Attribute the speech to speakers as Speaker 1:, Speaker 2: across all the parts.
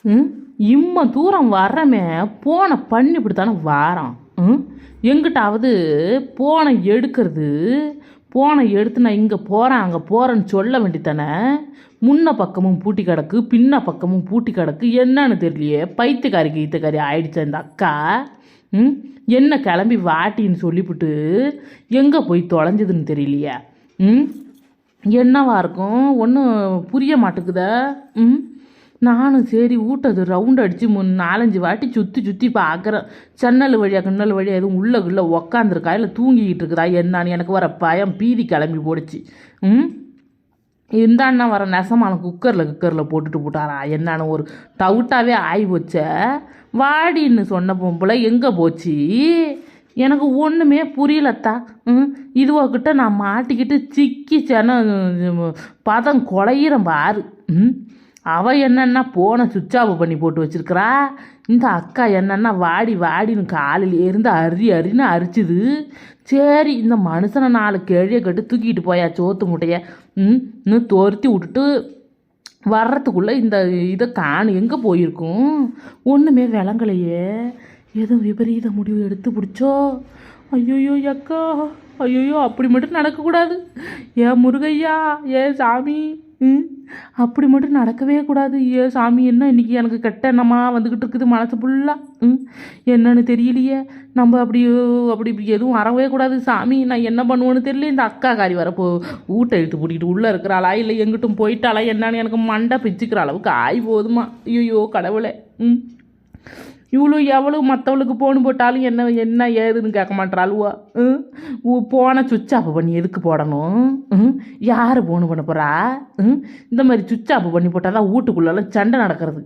Speaker 1: ம் இம்மா தூரம் வரமே போனை பண்ணி இப்படி தானே வாரான். எங்கிட்டாவது போனை எடுக்கிறது, போனை எடுத்து நான் இங்கே போகிறேன் அங்கே போகிறேன்னு சொல்ல வேண்டித்தானே. முன்ன பக்கமும் பூட்டி கிடக்கு, பின்ன பக்கமும் பூட்டி கிடக்கு, என்னன்னு தெரியலையே. பைத்தியக்காரி கீத்தக்காரி ஆயிடுச்சு இந்த அக்கா. என்ன கிளம்பி வாட்டின்னு சொல்லிவிட்டு எங்கே போய் தொலைஞ்சதுன்னு தெரியலையே. என்னவா இருக்கும் ஒன்றும் புரிய மாட்டேங்குதா. நானும் சரி ஊட்டது ரவுண்ட் அடித்து 4-5 வாட்டி சுற்றி சுற்றி பார்க்குறேன். ஜன்னல் வழியாக கிண்ணல் வழியாக எதுவும் உள்ளே உக்காந்துருக்கா இல்லை தூங்கிக்கிட்டு இருக்குதா என்னான்னு எனக்கு வர பயம் பீதி கிளம்பி போடுச்சு. இருந்தான்னா வர நெசமான குக்கரில் போட்டுட்டு போட்டாரா என்னான்னு ஒரு டவுட்டாகவே ஆகி போச்ச. வாடின்னு சொன்ன பொம்பளை எங்கே போச்சு எனக்கு ஒன்றுமே புரியலத்தா. இதுவக்கிட்ட நான் மாட்டிக்கிட்டு சிக்கி பதம் குலையிறேன் பாரு. அவள் என்னென்னா போனை சுவிட்ச் ஆஃப் பண்ணி போட்டு வச்சுருக்கிறா. இந்த அக்கா என்னென்னா வாடின்னு காலில் இருந்து அரின்னு அரிச்சுது. சரி இந்த மனுஷனை 4 கேழியை கட்டு தூக்கிட்டு போயா சோத்து முட்டைய இன்னும் தோர்த்தி விட்டுட்டு வர்றதுக்குள்ளே இந்த இதை காணு எங்கே போயிருக்கும் ஒன்றுமே விளங்கலையே. எதுவும் விபரீத முடிவு எடுத்து பிடிச்சோ. ஐயோயோ அக்கா, ஐயோயோ அப்படி மட்டும் நடக்கக்கூடாது. ஏன் முருகையா, ஏன் சாமி, அப்படி மட்டும் நடக்கவே கூடாது. ஏ சாமி, என்ன இன்றைக்கி எனக்கு கெட்ட எண்ணமா வந்துக்கிட்டு இருக்குது மனசு ஃபுல்லாக. என்னன்னு தெரியலையே. நம்ம அப்படி எதுவும் வரவே கூடாது சாமி. நான் என்ன பண்ணுவேன்னு தெரியல. இந்த அக்கா காரி வரப்போ ஊட்ட இழுத்து பூட்டிக்கிட்டு உள்ளே இருக்கிறாளா இல்லை எங்கிட்டும் போயிட்டாளா என்னன்னு எனக்கு மண்டை பிச்சுக்கிற அளவுக்கு ஆகி போதுமா. ஐயோ கடவுளே. இவ்வளோ எவ்வளோ மற்றவளுக்கு போன் போட்டாலும் என்ன ஏதுன்னு கேட்க மாட்டாளுவா. போனை சுவிட்ச் ஆஃப் பண்ணி எதுக்கு போடணும்? யார் போன் பண்ண போகிறா? இந்த மாதிரி சுவிட்ச் ஆஃப் பண்ணி போட்டால் தான் வீட்டுக்குள்ளெல்லாம் சண்டை நடக்கிறது.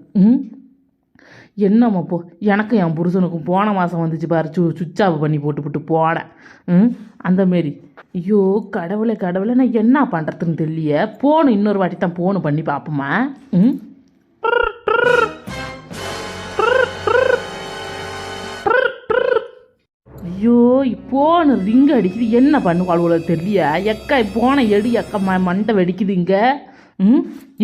Speaker 1: என்னம்மா போ. எனக்கும் என் புருஷனுக்கும் போன மாதம் வந்துச்சு பாரு சுவிட்ச் ஆஃப் பண்ணி போட்டு போனேன் அந்தமாரி. ஐயோ கடவுளை நான் என்ன பண்ணுறதுன்னு தெரியலையே. போன் இன்னொரு வாட்டி தான் போன் பண்ணி பார்ப்போமா. ஐயோ இப்போன்னு ரிங்கு அடிக்குது. என்ன பண்ணுவாள் தெரியலையா. எக்கா போன எடு எக்கா மண்டை வெடிக்குது.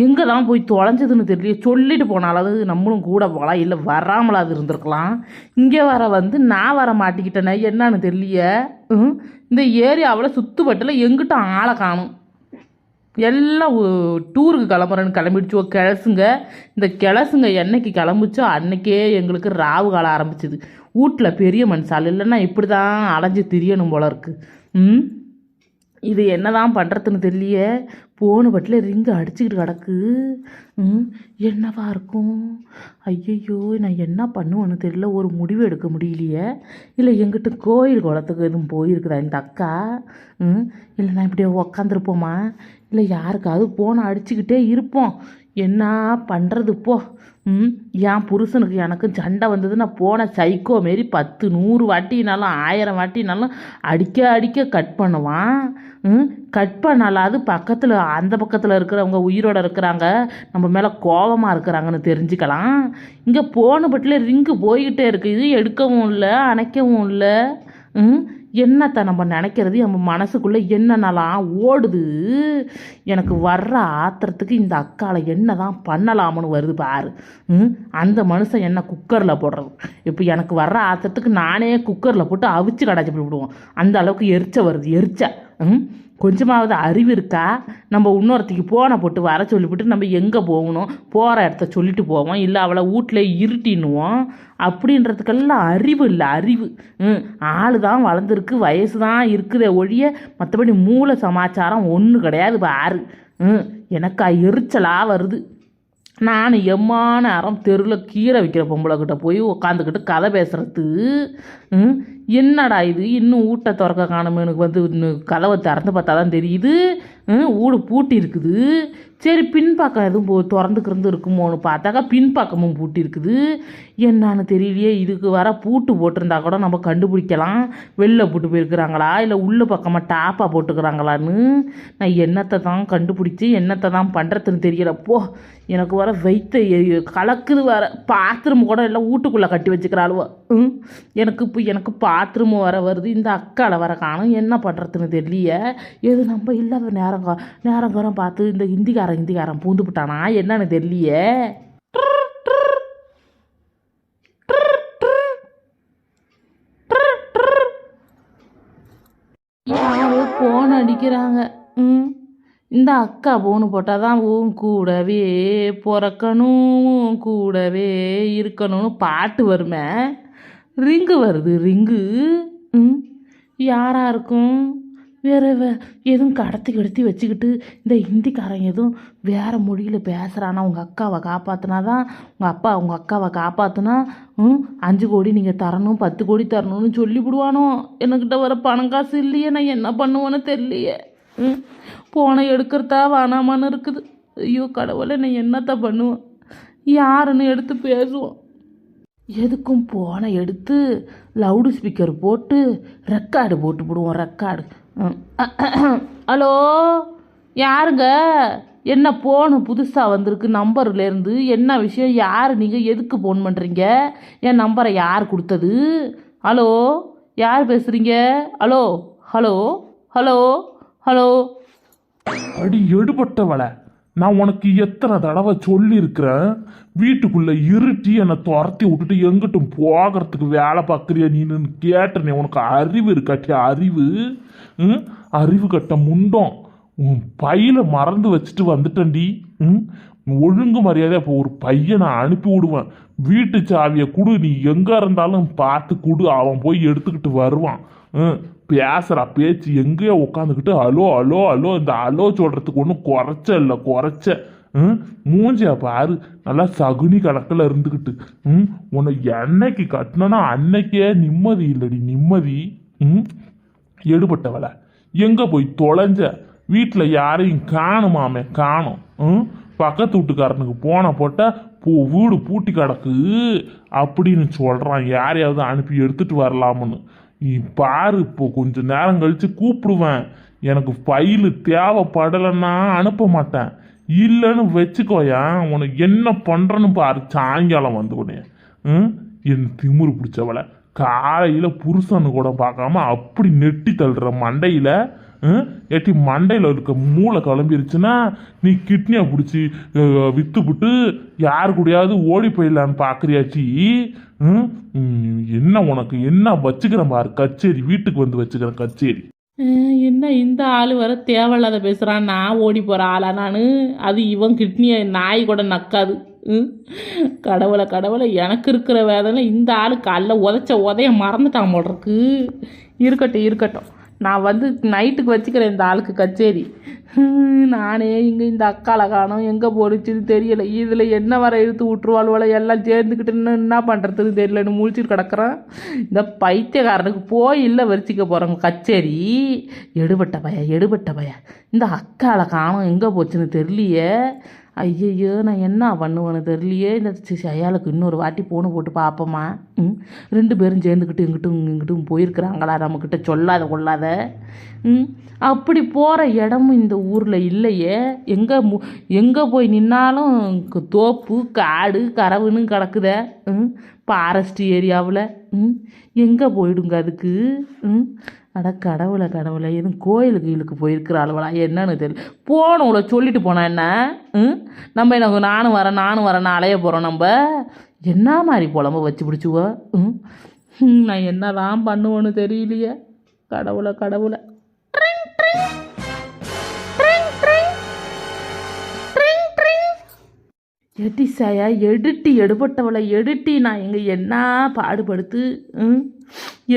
Speaker 1: எங்கே தான் போய் தொலைஞ்சதுன்னு தெரியல. சொல்லிட்டு போனாலாவது நம்மளும் கூட போகலாம், இல்லை வராமலாவது இருந்திருக்கலாம். இங்கே வந்து நான் வர மாட்டிக்கிட்டேனே என்னன்னு தெரியலையே. இந்த ஏரியாவில் சுற்றுப்பட்டில் எங்கிட்ட ஆளை காணும். எல்லாம் டூருக்கு கிளம்புறேன்னு கிளம்பிடுச்சோ கிளசுங்க. இந்த கிளசுங்க என்னைக்கு கிளம்பிச்சோ அன்னைக்கே எங்களுக்கு ராவு காலம் ஆரம்பிச்சிது. வீட்டில் பெரிய மனுஷால் இல்லைன்னா இப்படி தான் அலைஞ்சு திரியணும் போல இருக்குது. இது என்ன தான் பண்ணுறதுன்னு தெரியலையே. போன பட்டில் ரிங்கு அடிச்சுக்கிட்டு கிடக்கு. என்னவா இருக்கும்? ஐயையோ நான் என்ன பண்ணுவேன்னு தெரியல. ஒரு முடிவு எடுக்க முடியலையே. இல்லை எங்கிட்ட கோயில் குளத்துக்கு எதுவும் போயிருக்குதா இந்த அக்கா? இல்லை நான் இப்படியே உக்காந்துருப்போமா, இல்லை யாருக்காவது போனை அடிச்சுக்கிட்டே இருப்போம். என்ன பண்ணுறது போ. என் புருஷனுக்கு எனக்கும் சண்டை வந்ததுன்னா போன சைக்கோ மாரி 10-100 வாட்டினாலும் 1000 வாட்டினாலும் அடிக்க கட் பண்ணுவான். கட் பண்ணாலாவது பக்கத்தில் அந்த பக்கத்தில் இருக்கிறவங்க உயிரோடு இருக்கிறாங்க, நம்ம மேலே கோபமாக இருக்கிறாங்கன்னு தெரிஞ்சுக்கலாம். இங்கே போன பட்டில் ரிங்கு போய்கிட்டே இருக்குது. இது எடுக்கவும் இல்லை அணைக்கவும் இல்லை. என்னத்தை நம்ம நினைக்கிறது நம்ம மனசுக்குள்ளே என்னென்னலாம் ஓடுது. எனக்கு வர்ற ஆத்திரத்துக்கு இந்த அக்காலை என்ன தான் பண்ணலாம்னு வருது பாரு. அந்த மனுஷன் என்ன குக்கரில் போடுறது. இப்போ எனக்கு வர்ற ஆத்திரத்துக்கு நானே குக்கரில் போட்டு அவிச்சு கடாச்சி விடுவோம். அந்த அளவுக்கு எரிச்ச கொஞ்சமாவது அறிவு இருக்கா? நம்ம இன்னொருத்திக்கு போனை போட்டு வர சொல்லிவிட்டு நம்ம எங்கே போகணும், போகிற இடத்த சொல்லிட்டு போவோம், இல்லை அவளை வீட்டில் இருட்டின்னுவோம். அப்படின்றதுக்கெல்லாம் அறிவு இல்லை. அறிவு ஆள் தான் வளர்ந்துருக்கு, வயசு தான் இருக்குதே ஒழிய மற்றபடி மூல சமாச்சாரம் ஒன்றும் கிடையாது பாரு. எனக்கா எரிச்சலாக வருது. நான் எம்மான நேரம் தெருவில் கீரை விற்கிற பொம்பளைக்கிட்ட போய் உக்காந்துக்கிட்டு கதை பேசுகிறது. என்னடா இது இன்னும் ஊட்ட திறக்க காணுமே. எனக்கு கதவை திறந்து பார்த்தா தான் தெரியுது ஊடு பூட்டி இருக்குது. சரி பின்பக்கம் எதுவும் திறந்துக்கிறது இருக்குமோன்னு பார்த்தாக்கா பின்பக்கமும் பூட்டி இருக்குது. என்னான்னு தெரியலையே. இதுக்கு வர பூட்டு போட்டிருந்தா கூட நம்ம கண்டுபிடிக்கலாம். வெளில பூட்டு போயிருக்கிறாங்களா இல்லை உள்ள பக்கமாக டாப்பாக போட்டுக்கிறாங்களான்னு. நான் என்னத்தை தான் கண்டுபிடிச்சி என்னத்தை தான் பண்ணுறதுன்னு தெரியலப்போ. எனக்கு வர வைத்த கலக்குது. வர பாத்ரூம் கூட எல்லாம் வீட்டுக்குள்ளே கட்டி வச்சுக்கிறாளுவோ. எனக்கு பாத்ரூம் வருது. இந்த அக்கால வர காணும். என்ன பண்ணுறதுன்னு தெரியலையே. எது நம்ம இல்லாத நேரம் பார்த்து இந்த ஹிந்திக்காரன் பூந்து விட்டானா என்னன்னு தெரியலையே. நிற்கிறாங்க. ம் இந்த அக்கா போன்னு போட்டால் தான் உன் கூடவே பிறக்கணும் உன் கூடவே இருக்கணும்னு பாட்டு வருமே. ரிங்கு வருது ரிங்கு. ம் யாராக இருக்கும்? வேறு எதுவும் கடத்தி வச்சுக்கிட்டு இந்த ஹிந்திக்காரன் எதுவும் வேறு மொழியில் பேசுகிறானா? உங்கள் அக்காவை காப்பாற்றினா தான் உங்கள் அக்காவை காப்பாற்றினா 5 கோடி நீங்கள் தரணும் 10 கோடி தரணும்னு சொல்லிவிடுவானோ. என்கிட்ட வர பணம் காசு இல்லையே, நான் என்ன பண்ணுவேன்னு தெரியலையே. போனை எடுக்கிறதா வேணாமான்னு இருக்குது. ஐயோ கடவுளை, நான் என்னத்த பண்ணுவேன்? யாருன்னு எடுத்து பேசுவோம். எதுக்கும் போனை எடுத்து லவுடு ஸ்பீக்கர் போட்டு ரெக்கார்டு போட்டு விடுவோம். ரெக்கார்டு. ஹலோ, யாருங்க? என்ன ஃபோனு புதுசாக வந்திருக்கு நம்பர்லேருந்து? என்ன விஷயம்? யார் நீங்கள்? எதுக்கு ஃபோன் பண்ணுறீங்க? என் நம்பரை யார் கொடுத்தது? ஹலோ, யார் பேசுகிறீங்க? Hello hello hello hello.
Speaker 2: அடி எடுபட்டவளை, நான் உனக்கு எத்தனை தடவை சொல்லியிருக்கிறேன், வீட்டுக்குள்ளே இருட்டி என்னை துரத்தி விட்டுட்டு எங்கிட்டும் போகிறதுக்கு வேலை பார்க்குறியா நீன்னு கேட்டனே. உனக்கு அறிவு இருக்காட்டி? அறிவு கட்ட முண்டோம். உன் பையில மறந்து வச்சுட்டு வந்துட்டேன்டி. ஒழுங்கு மரியாதை இப்போ ஒரு பையனை அனுப்பி விடுவேன். வீட்டு சாவியை கொடு, நீ எங்கே இருந்தாலும் பார்த்து கொடு, அவன் போய் எடுத்துக்கிட்டு வருவான். பேசுகிறா பேச்சு எங்கேயோ உட்காந்துக்கிட்டு அலோ அலோ அலோ. இந்த அலோ சொல்கிறதுக்கு ஒன்றும் குறைச்ச மூஞ்சியா பாரு, நல்லா சகுனி கணக்கில் இருந்துக்கிட்டு. உன்னை என்னைக்கு கட்டினா அன்னைக்கே நிம்மதி இல்லடி, நிம்மதி. எடுபட்டவளை, எங்கே போய் தொலைஞ்ச? வீட்டில் யாரையும் காணுமாமே, காணும். பக்கத்து வீட்டுக்காரனுக்கு போன போட்டால் வீடு பூட்டி கிடக்கு அப்படின்னு சொல்கிறான். யாரையாவது அனுப்பி எடுத்துகிட்டு வரலாமுன்னு. நீ பாரு, இப்போ கொஞ்சம் நேரம் கழித்து கூப்பிடுவேன். எனக்கு ஃபைலு தேவைப்படலைன்னா அனுப்ப மாட்டேன். இல்லைன்னு வச்சுக்கோயா, உனக்கு என்ன பண்ணுறன்னு பாரு. சாயங்காலம் வந்தவனே என் திமுரு பிடிச்சவளை, காலையில் புருஷனு கூட பார்க்காம அப்படி நெட்டி தள்ளுற மண்டையில். ஏட்டி மண்டையில் இருக்க மூளை கிளம்பிருச்சுன்னா நீ கிட்னியை பிடிச்சி விற்றுப்புட்டு யாரு கூடயாவது ஓடி போயிடலான்னு பார்க்குறியாச்சி. என்ன உனக்கு என்ன வச்சுக்கிறேன் பாரு கச்சேரி. வீட்டுக்கு வந்து வச்சுக்கிறேன் கச்சேரி.
Speaker 1: என்ன இந்த ஆள் வர தேவையில்லாத பேசுகிறான்? நான் ஓடி போகிற ஆளா நான்? அது இவன் கிட்னியை நாய் கூட நக்காது. கடவுளை, எனக்கு இருக்கிற வேதனை இந்த ஆளு காலைல உதைய மறந்துட்டான் போல் இருக்கு. இருக்கட்டும், நான் வந்து நைட்டுக்கு வச்சுக்கிறேன் இந்த ஆளுக்கு கச்சேரி. நானே இங்கே இந்த அக்கால காணோம், எங்கே போடுச்சுன்னு தெரியல. இதில் என்ன வர இழுத்து விட்டுருவாள்வளை, எல்லாம் சேர்ந்துக்கிட்டு என்ன பண்ணுறதுன்னு தெரியலன்னு முழிச்சிட்டு கிடக்குறேன். இந்த பைத்தியக்காரனுக்கு போய் இல்லை வரிச்சிக்க போகிறவங்க கச்சேரி. எடுபட்ட பய இந்த அக்கால காணோம், எங்கே போச்சுன்னு தெரியலையே. ஐயையோ, நான் என்ன பண்ணுவேன்னு தெரியலையே. இந்த சயாளுக்கு இன்னொரு வாட்டி போன போட்டு பார்ப்போமா. 2 பேரும் சேர்ந்துக்கிட்டு இங்கிட்டும் போயிருக்கிறாங்களா, நம்மக்கிட்ட சொல்லாத கொள்ளாத. அப்படி போகிற இடமும் இந்த ஊரில் இல்லையே. எங்கே போய் நின்னாலும் தோப்பு காடு கரவுன்னு கிடக்குத. ஃபாரஸ்ட் ஏரியாவில் எங்கே போயிடுங்க அதுக்கு. அட கடவுளை, எதுவும் கோயிலுக்கு போயிருக்கிறாளுவளா என்னன்னு தெரியல. போனவளை சொல்லிட்டு போனா என்ன? நம்ம எனக்கு நானும் வரேன் அலைய போகிறோம். நம்ம என்ன மாதிரி புலம்ப வச்சு பிடிச்சுவோ. நான் என்னதான் பண்ணுவேன்னு தெரியலையே. கடவுளை. எட்டிசாயா எடுபட்டவளை எடுட்டி. நான் எங்கே என்ன பாடுபடுத்து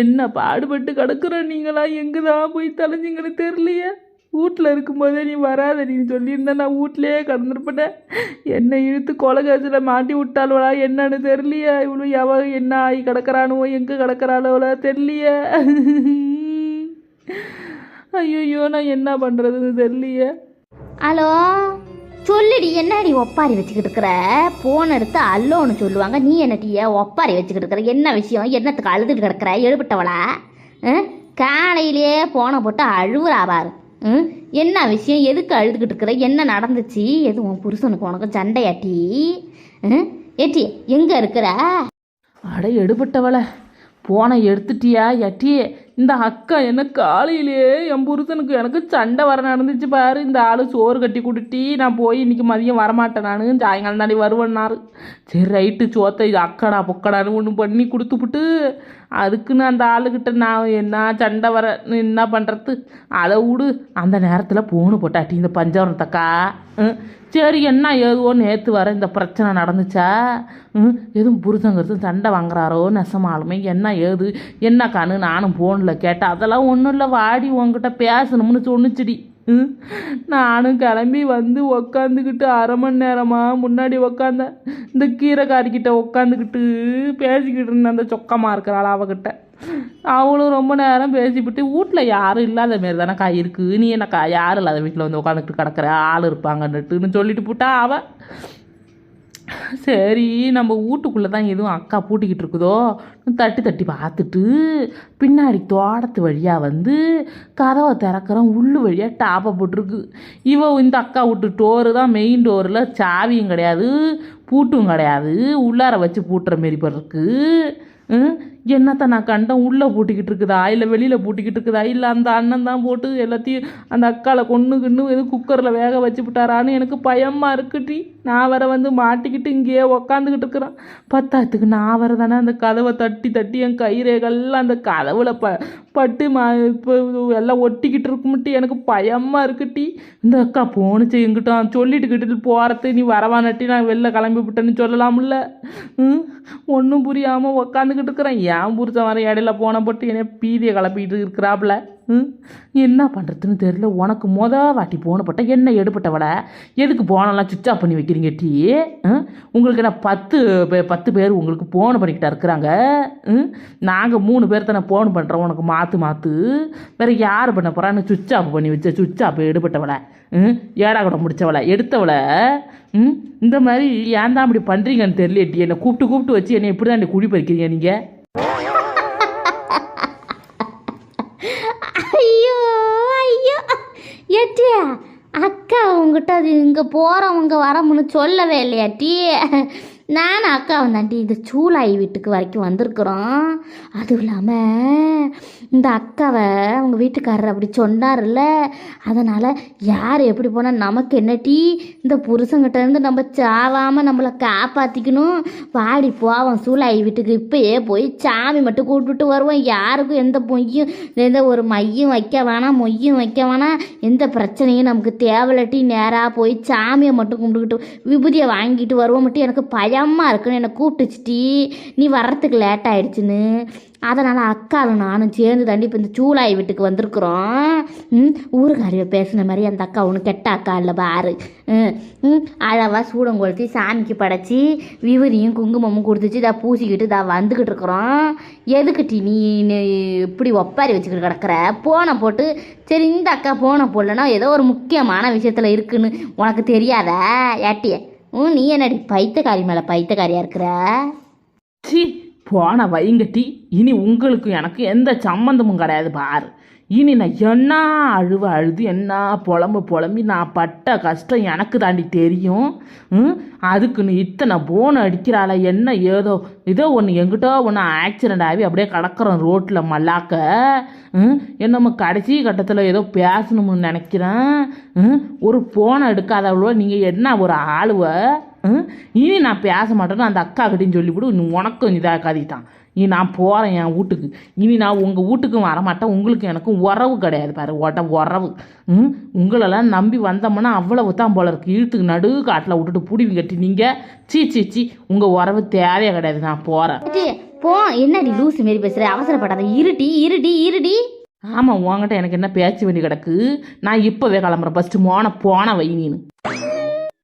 Speaker 1: என்ன பாடுபட்டு கிடக்குறேன். நீங்களா எங்கே தான் போய் தலைஞ்சிங்கன்னு தெரியலையே. வீட்டில் இருக்கும்போதே நீ வராத நீ சொல்லியிருந்தா நான் வீட்லேயே கடந்துருப்பேன். என்னை இழுத்து கொலகாசில் மாட்டி விட்டாளுவளா என்னன்னு தெரியலையே. இவ்வளோ என்ன ஆகி கிடக்கிறானுவோ, எங்கே கிடக்கிறாளோல தெரியலையே. ஐயோ, நான் என்ன பண்ணுறதுன்னு தெரியலையே.
Speaker 3: ஹலோ, சொல்லுடி, என்னடி ஒப்பாரி வச்சுக்கிட்டு இருக்கிற? போன் எடுத்து அல்லோன்னு சொல்லுவாங்க, நீ என்னட்டிய ஒப்பாரி வச்சுக்கிட்டு இருக்கிற? என்ன விஷயம்? என்னத்துக்கு அழுதுட்டு கிடக்கிற? எழுப்பிட்டவளா? காலையிலேயே போனை போட்டு அழுவுறாபாரு. என்ன விஷயம்? எதுக்கு அழுதுகிட்டு இருக்கிற? என்ன நடந்துச்சு? எது உன் புருஷனுக்கு உனக்கு சண்டையாட்டி? ஏட்டி எங்கே இருக்கிற?
Speaker 1: அட எடுபட்டவளை, போனை எடுத்துட்டியா? எட்டி இந்த அக்கா என்ன காலையிலேயே என் புருஷனுக்கு எனக்கு சண்டை வர நடந்துச்சு பாரு. இந்த ஆள் சோறு கட்டி கொடுட்டி நான் போய் இன்னைக்கு மதியம் வரமாட்டேன், நான் சாயங்காலம் தாண்டி வருவேன்னாரு. சரி ரைட்டு சோத்தை இது அக்கடா பொக்கடான்னு ஒன்று பண்ணி கொடுத்துப்புட்டு அதுக்குன்னு அந்த ஆளுக்கிட்ட நான் என்ன சண்டை வர என்ன பண்ணுறது, அதை விடு. அந்த நேரத்தில் போன்னு போட்டாட்டி இந்த பஞ்சவரத்தக்கா. சரி என்ன ஏதுவோ நேற்று வர இந்த பிரச்சனை நடந்துச்சா, எதுவும் புருஷங்கிறது சண்டை வாங்குறாரோ நெசமாலுமே என்ன ஏது என்னக்கான்னு நானும் ஃபோனில் கேட்டேன். அதெல்லாம் ஒன்றும் இல்லை, வாடி உங்ககிட்ட பேசணும்னு சொன்னிச்சிடி. நானும் கிளம்பி வந்து உக்காந்துக்கிட்டு 1/2 மணி நேரமாக முன்னாடி உக்காந்தேன். இந்த கீரைக்காரிக்கிட்ட உக்காந்துக்கிட்டு பேசிக்கிட்டு இருந்தேன். அந்த சொக்கமாக இருக்கிறாள் அவகிட்ட. அவளும் ரொம்ப நேரம் பேசிவிட்டு வீட்டில் யாரும் இல்லாத மாரி தானேக்கா இருக்குது, நீ என்னக்கா யாரும் இல்லாத வீட்டில் வந்து உட்காந்துக்கிட்டு கிடக்கிற ஆள் இருப்பாங்கன்னுட்டுன்னு சொல்லிட்டு போட்டா அவள். சரி நம்ம வீட்டுக்குள்ளே தான் எதுவும் அக்கா பூட்டிக்கிட்டு இருக்குதோ தட்டி தட்டி பார்த்துட்டு பின்னாடி தோட்டத்து வழியாக வந்து கதவை திறக்கிறோம். உள்ளு வழியாக டாப்பை போட்டிருக்கு. இந்த அக்கா வீட்டு டோரு தான் மெயின் டோரில் சாவியும் கிடையாது பூட்டும் கிடையாது, உள்ளார வச்சு பூட்டுற மாரி இருக்கு. என்னத்தை நான் கண்டேன், உள்ளே பூட்டிக்கிட்டு இருக்குதா இல்லை வெளியில் பூட்டிக்கிட்டு இருக்குதா இல்லை அந்த அண்ணன் தான் போட்டு எல்லாத்தையும் அந்த அக்காவை கொண்டு எதுவும் குக்கரில் வேக வச்சு விட்டாரான்னு எனக்கு பயமாக இருக்குட்டி. நான் வர வந்து மாட்டிக்கிட்டு இங்கேயே உக்காந்துக்கிட்டு இருக்கிறேன். பத்தாத்துக்கு நான் வர தானே அந்த கதவை தட்டி தட்டி என் கைரேகெல்லாம் அந்த கதவுல பட்டு இப்போ எல்லாம் ஒட்டிக்கிட்டு இருக்குமிட்டி எனக்கு பயமாக இருக்குட்டி. இந்த அக்கா போணுச்சு எங்கிட்டும் சொல்லிட்டுக்கிட்டு போகிறது, நீ வரவானட்டி நான் வெளில கிளம்பி விட்டேன்னு சொல்லலாம்ல. ஒன்றும் புரியாமல் உக்காந்துக்கிட்டு இருக்கிறேன். ஏன் புரிச்ச வர இடையில போன போட்டு என்னைய பீதியை கிளப்பிட்டு இருக்கிறாப்புல. என்ன பண்ணுறதுன்னு தெரியல. உனக்கு வாட்டி போன போட்டால் என்ன எடுப்பட்டவள எதுக்கு போனெல்லாம் சுவிட்ச் ஆஃப் பண்ணி வைக்கிறீங்க டீ? உங்களுக்கு என்ன 10 பேர் உங்களுக்கு ஃபோன் பண்ணிக்கிட்டா இருக்கிறாங்க. நாங்கள் 3 பேர் தானே ஃபோன் பண்ணுறோம் உனக்கு மாற்று வேறு யார் பண்ண போகிறான்னு சுவிட்ச் ஆஃப் பண்ணி வச்ச சுவிட்ச் ஆஃப் எடுப்பட்டவளை ஏடா கூட முடித்தவளை எடுத்தவளை. இந்த மாதிரி ஏன் தான் அப்படி பண்ணுறீங்கன்னு தெரியல டீ. என்னை கூப்பிட்டு வச்சு என்னை எப்படி தான் குடி பறிக்கிறீங்க நீங்கள்?
Speaker 3: ஐயோ ஐயோ ஏட்டியா அக்கா உங்ககிட்ட அது இங்கே போகிறவங்க வரமுன்னு சொல்லவே இல்லையாட்டி. நானும் அக்கா வந்தாண்டி இந்த சூளாயி வீட்டுக்கு வரைக்கும் வந்திருக்குறோம். அதுவும் இல்லாமல் இந்த அக்காவை அவங்க வீட்டுக்காரர் அப்படி சொன்னார்ல, அதனால் யார் எப்படி போனால் நமக்கு என்னட்டி, இந்த புருஷங்கிட்ட இருந்து நம்ம சாவாமல் நம்மளை காப்பாற்றிக்கணும். வாடி போவோம் சூளாயி வீட்டுக்கு இப்போயே போய் சாமி மட்டும் கூப்பிட்டுட்டு வருவோம். யாருக்கும் எந்த ஒரு மையும் வைக்க வேணாம் மொய்யும் வைக்க வேணாம், எந்த பிரச்சனையும் நமக்கு தேவலட்டி. நேராக போய் சாமியை மட்டும் கும்பிட்டுக்கிட்டு விபூதியை வாங்கிட்டு வருவோம். மட்டும் எனக்கு பயமாக இருக்குன்னு என்னை கூப்பிட்டுச்சிட்டி, நீ வர்றதுக்கு லேட் ஆகிடுச்சின்னு. அதனால் அக்காவும் நானும் சேர்ந்து தாண்டி இப்போ இந்த சூளாயி வீட்டுக்கு வந்திருக்குறோம். ஊருக்காரியை பேசின மாதிரி அந்த அக்கா ஒன்று கெட்ட அக்கா இல்லை பாரு. அளவாக சூடம் கொளுத்தி சாமிக்கு படைச்சி விபூதியும் குங்குமமும் கொடுத்துச்சு இதை பூசிக்கிட்டு இதை வந்துக்கிட்டு இருக்கிறோம். எதுக்கிட்டி நீ இப்படி ஒப்பாரி வச்சுக்கிட்டு கிடக்கிற? போனை போட்டு சரி இந்த அக்கா போனை போடலன்னா ஏதோ ஒரு முக்கியமான விஷயத்தில் இருக்குன்னு உனக்கு தெரியாதா ஏட்டிய? நீ என்னடி பைத்தியக்காரி மேலே பைத்தியக்காரியாக இருக்கிற?
Speaker 1: சி போன வைங்கட்டி. இனி உங்களுக்கு எனக்கு எந்த சம்மந்தமும் கிடையாது பாரு. இனி நான் என்ன அழுது என்ன புலம்பி நான் பட்ட கஷ்டம் எனக்கு தாண்டி தெரியும். அதுக்குன்னு இத்தனை போன் அடிக்கிறாள என்ன ஏதோ ஒன்று எங்கிட்ட ஒன்று ஆக்சிடெண்ட் ஆகி அப்படியே கிடக்கிறோம் ரோட்டில் மல்லாக்க. என்னம்மா கடைசி கட்டத்தில் ஏதோ பேசணும்னு நினைக்கிறேன். ஒரு போனை எடுக்காதவளோ நீங்கள் என்ன ஒரு ஆளுவ. இனி நான் பேச மாட்டேன்னு அந்த அக்கா கிட்டேன்னு சொல்லிவிடு. உனக்கும் இதாக கதிட்டான். இனி நான் போகிறேன் என் வீட்டுக்கு. இனி நான் உங்கள் வீட்டுக்கும் வரமாட்டேன். உங்களுக்கு எனக்கும் உறவு கிடையாது பாரு உறவு. உங்களெல்லாம் நம்பி வந்தோம்னா அவ்வளவு தான் போல இருக்கு. இழுத்துக்கு நடு காட்டில் விட்டுட்டு புடிவி கட்டி நீங்கள் சீ உங்கள் உறவு தேவையே கிடையாது. நான் போகிறேன்.
Speaker 3: போ என்னடி லூசு மாரி பேசுகிற? அவசரப்படாத. இருடி.
Speaker 1: ஆமாம் உங்ககிட்ட எனக்கு என்ன பேச்சு வேண்டி கிடக்கு. நான் இப்போவே கிளம்புறேன். ஃபஸ்ட்டு போன வை நீனு.